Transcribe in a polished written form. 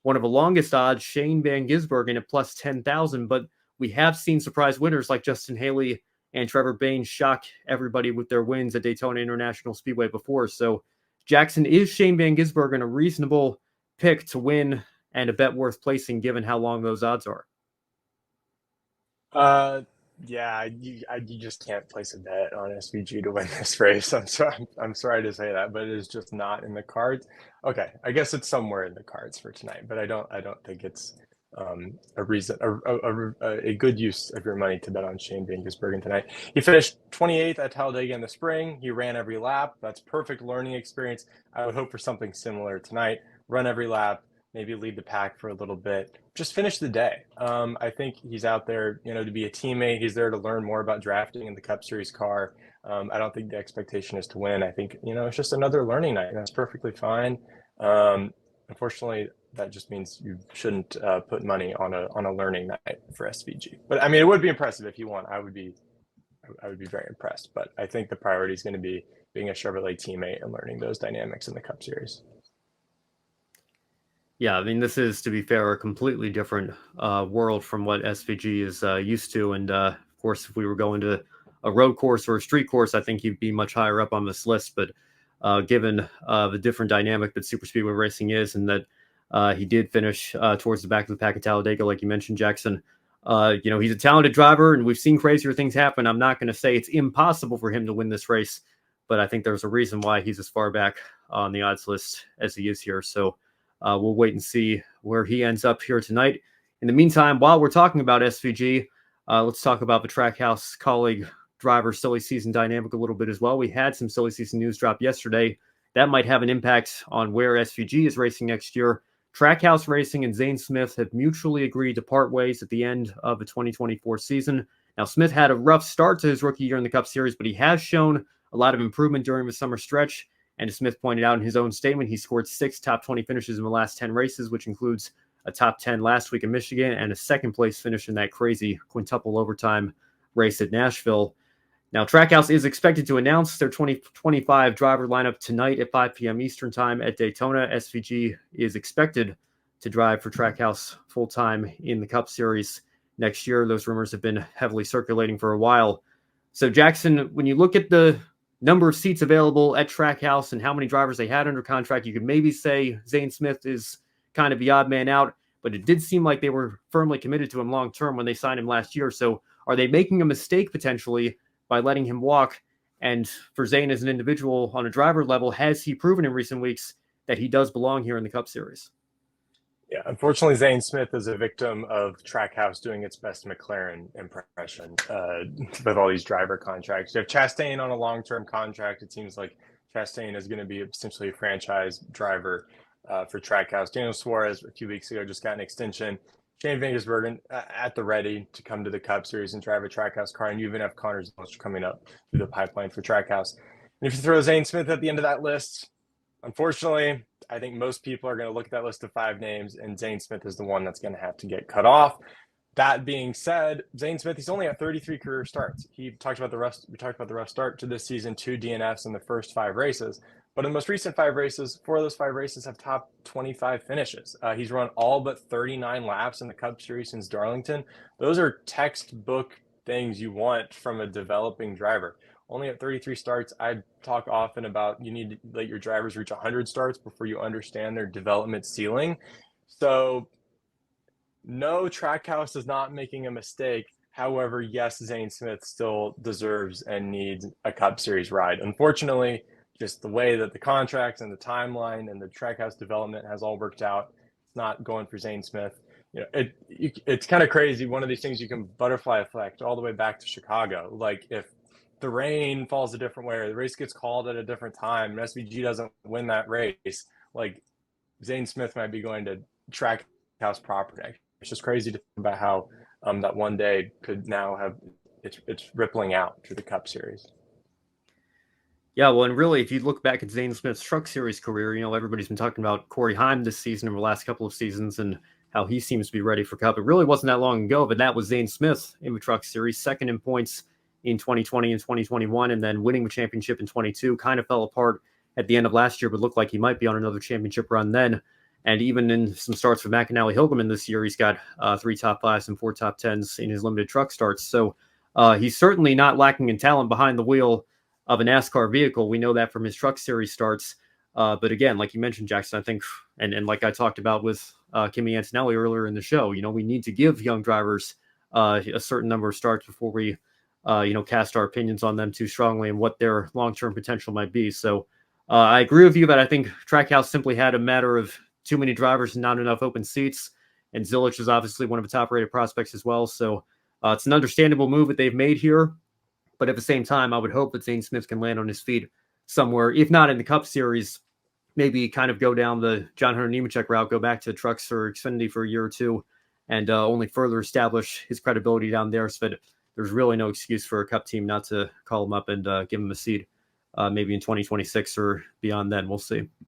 one of the longest odds, Shane van Gisbergen at plus 10,000. But we have seen surprise winners like Justin Haley and Trevor Baynes shock everybody with their wins at Daytona International Speedway before. So, Jackson, is Shane van Gisbergen a reasonable pick to win and a bet worth placing given how long those odds are? Yeah, you just can't place a bet on SVG to win this race. I'm sorry to say that, but it is just not in the cards. Okay, I guess it's somewhere in the cards for tonight, but I don't think it's a reason a good use of your money to bet on Shane van Gisbergen tonight. He finished 28th at Talladega in the spring. He ran every lap. That's perfect learning experience. I would hope for something similar tonight. Run every lap, maybe lead the pack for a little bit, just finish the day. I think he's out there, to be a teammate. He's there to learn more about drafting in the Cup Series car. I don't think the expectation is to win. I think, it's just another learning night, and that's perfectly fine. Unfortunately, that just means you shouldn't put money on a learning night for SVG. But I mean, it would be impressive if he won. I would be very impressed. But I think the priority is going to be being a Chevrolet teammate and learning those dynamics in the Cup Series. Yeah, I mean, this is, to be fair, a completely different world from what SVG is used to. And of course, if we were going to a road course or a street course, I think he'd be much higher up on this list. But given the different dynamic that super speedway racing is, and that he did finish towards the back of the pack at Talladega, like you mentioned, Jackson, he's a talented driver, and we've seen crazier things happen. I'm not going to say it's impossible for him to win this race, but I think there's a reason why he's as far back on the odds list as he is here. So we'll wait and see where he ends up here tonight. In the meantime, while we're talking about SVG, let's talk about the Trackhouse colleague driver silly season dynamic a little bit as well. We had some silly season news drop yesterday. That might have an impact on where SVG is racing next year. Trackhouse Racing and Zane Smith have mutually agreed to part ways at the end of the 2024 season. Now, Smith had a rough start to his rookie year in the Cup Series, but he has shown a lot of improvement during the summer stretch. And as Smith pointed out in his own statement, he scored 6 top 20 finishes in the last 10 races, which includes a top 10 last week in Michigan and a second place finish in that crazy quintuple overtime race at Nashville. Now, Trackhouse is expected to announce their 2025 driver lineup tonight at 5 p.m. Eastern time at Daytona. SVG is expected to drive for Trackhouse full-time in the Cup Series next year. Those rumors have been heavily circulating for a while. So, Jackson, when you look at the number of seats available at Trackhouse and how many drivers they had under contract, you could maybe say Zane Smith is kind of the odd man out, but it did seem like they were firmly committed to him long-term when they signed him last year. So are they making a mistake potentially by letting him walk? And for Zane as an individual on a driver level, has he proven in recent weeks that he does belong here in the Cup Series? Yeah, unfortunately, Zane Smith is a victim of Trackhouse doing its best McLaren impression with all these driver contracts. You have Chastain on a long-term contract. It seems like Chastain is going to be essentially a franchise driver for Trackhouse. Daniel Suarez a few weeks ago just got an extension. Shane van Gisbergen at the ready to come to the Cup Series and drive a Trackhouse car, and you even have Connor Zilisch coming up through the pipeline for Trackhouse. And if you throw Zane Smith at the end of that list, unfortunately, I think most people are going to look at that list of 5 names, and Zane Smith is the one that's going to have to get cut off. That being said, Zane Smith, he's only at 33 career starts. We talked about the rough start to this season, 2 DNFs in the first 5 races. But in the most recent 5 races, 4 of those 5 races have top 25 finishes. He's run all but 39 laps in the Cup Series since Darlington. Those are textbook things you want from a developing driver. Only at 33 starts. I talk often about you need to let your drivers reach 100 starts before you understand their development ceiling. So no, Trackhouse is not making a mistake. However, yes, Zane Smith still deserves and needs a Cup Series ride. Unfortunately, just the way that the contracts and the timeline and the Trackhouse development has all worked out, it's not going for Zane Smith. It's kind of crazy. One of these things you can butterfly effect all the way back to Chicago. Like if the rain falls a different way or the race gets called at a different time and SVG doesn't win that race, like Zane Smith might be going to Trackhouse proper. It's just crazy to think about how that one day could now have it's rippling out through the Cup Series. Yeah, well, and really, if you look back at Zane Smith's Truck Series career, everybody's been talking about Corey Heim this season over the last couple of seasons and how he seems to be ready for Cup. It really wasn't that long ago, but that was Zane Smith in the Truck Series, second in points in 2020 and 2021, and then winning the championship in 22. Kind of fell apart at the end of last year, but looked like he might be on another championship run then. And even in some starts for McAnally Hilgeman this year, he's got 3 top 5s and 4 top 10s in his limited truck starts. So he's certainly not lacking in talent behind the wheel of a NASCAR vehicle. We know that from his truck series starts. But again, like you mentioned, Jackson, I think, and like I talked about with Kimi Antonelli earlier in the show, we need to give young drivers a certain number of starts before we, cast our opinions on them too strongly and what their long-term potential might be. So I agree with you that I think Trackhouse simply had a matter of too many drivers and not enough open seats. And Zilich is obviously one of the top-rated prospects as well. So it's an understandable move that they've made here. But at the same time, I would hope that Zane Smith can land on his feet somewhere, if not in the Cup Series, maybe kind of go down the John Hunter Nemechek route, go back to trucks or Xfinity for a year or two, and only further establish his credibility down there so that there's really no excuse for a Cup team not to call him up and give him a seat maybe in 2026 or beyond then. We'll see.